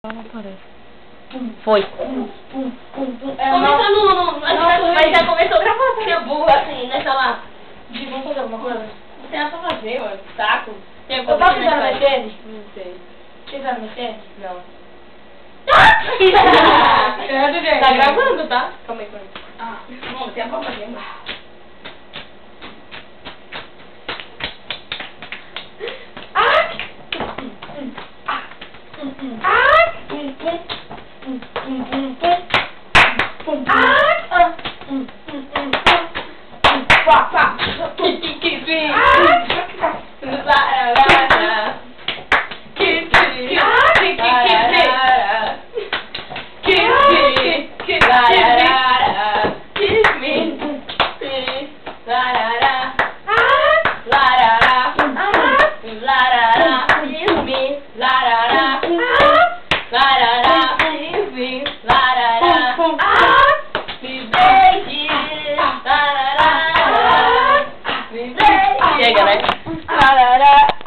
Não parece. Foi. Começou no... Mas já começou gravando. Você é burro assim, nessa lá. Vamos fazer alguma coisa? Não tem nada pra fazer, mano. Saco. Eu posso usar a machete? Não sei. Você usar a machete? Não. Tá gravando, tá? Calma aí, calma aí. Ah, não tem nada pra fazer, mano. Chega, né?